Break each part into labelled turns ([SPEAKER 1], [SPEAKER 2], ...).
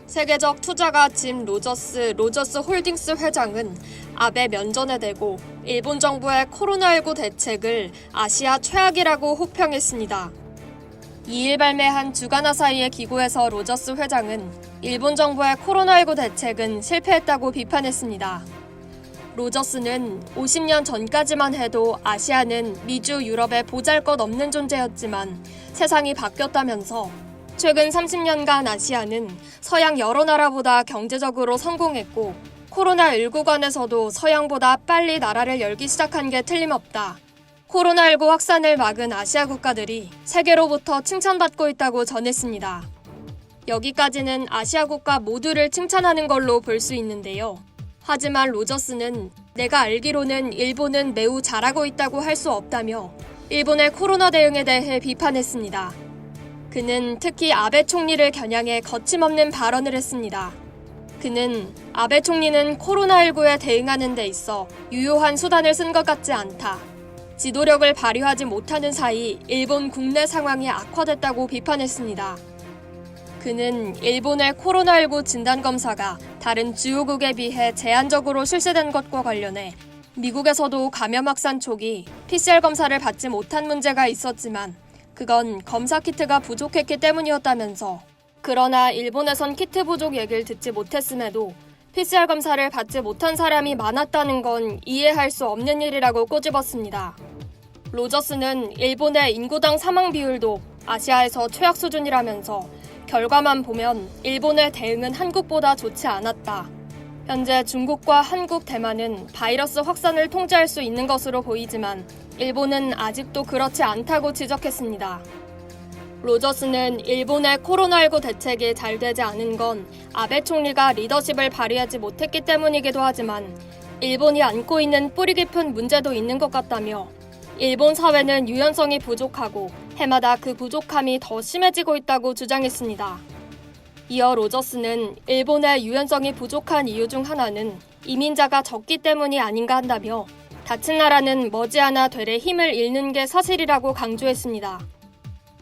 [SPEAKER 1] 세계적 투자가 짐 로저스 홀딩스 회장은 아베 면전에 대고 일본 정부의 코로나19 대책을 아시아 최악이라고 혹평했습니다. 2일 발매한 주간 아사히의 기고에서 로저스 회장은 일본 정부의 코로나19 대책은 실패했다고 비판했습니다. 로저스는 50년 전까지만 해도 아시아는 미주, 유럽의 보잘것없는 존재였지만 세상이 바뀌었다면서 최근 30년간 아시아는 서양 여러 나라보다 경제적으로 성공했고 코로나19 관에서도 서양보다 빨리 나라를 열기 시작한 게 틀림없다. 코로나19 확산을 막은 아시아 국가들이 세계로부터 칭찬받고 있다고 전했습니다. 여기까지는 아시아 국가 모두를 칭찬하는 걸로 볼 수 있는데요. 하지만 로저스는 내가 알기로는 일본은 매우 잘하고 있다고 할 수 없다며 일본의 코로나 대응에 대해 비판했습니다. 그는 특히 아베 총리를 겨냥해 거침없는 발언을 했습니다. 그는 아베 총리는 코로나19에 대응하는 데 있어 유효한 수단을 쓴 것 같지 않다. 지도력을 발휘하지 못하는 사이 일본 국내 상황이 악화됐다고 비판했습니다. 그는 일본의 코로나19 진단검사가 다른 주요국에 비해 제한적으로 실시된 것과 관련해 미국에서도 감염 확산 초기 PCR 검사를 받지 못한 문제가 있었지만 그건 검사 키트가 부족했기 때문이었다면서 그러나 일본에선 키트 부족 얘기를 듣지 못했음에도 PCR 검사를 받지 못한 사람이 많았다는 건 이해할 수 없는 일이라고 꼬집었습니다. 로저스는 일본의 인구당 사망 비율도 아시아에서 최악 수준이라면서 결과만 보면 일본의 대응은 한국보다 좋지 않았다. 현재 중국과 한국, 대만은 바이러스 확산을 통제할 수 있는 것으로 보이지만 일본은 아직도 그렇지 않다고 지적했습니다. 로저스는 일본의 코로나19 대책이 잘 되지 않은 건 아베 총리가 리더십을 발휘하지 못했기 때문이기도 하지만 일본이 안고 있는 뿌리 깊은 문제도 있는 것 같다며 일본 사회는 유연성이 부족하고 해마다 그 부족함이 더 심해지고 있다고 주장했습니다. 이어 로저스는 일본의 유연성이 부족한 이유 중 하나는 이민자가 적기 때문이 아닌가 한다며 다친 나라는 머지않아 되레 힘을 잃는 게 사실이라고 강조했습니다.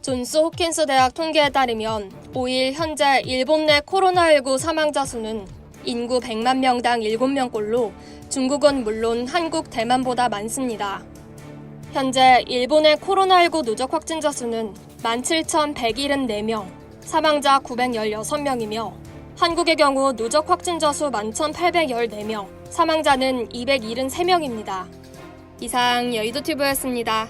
[SPEAKER 1] 존스 호킨스 대학 통계에 따르면 5일 현재 일본 내 코로나19 사망자 수는 인구 100만 명당 7명꼴로 중국은 물론 한국, 대만보다 많습니다. 현재 일본의 코로나19 누적 확진자 수는 17,174명, 사망자 916명이며 한국의 경우 누적 확진자 수 11,814명, 사망자는 273명입니다. 이상 여의도TV였습니다.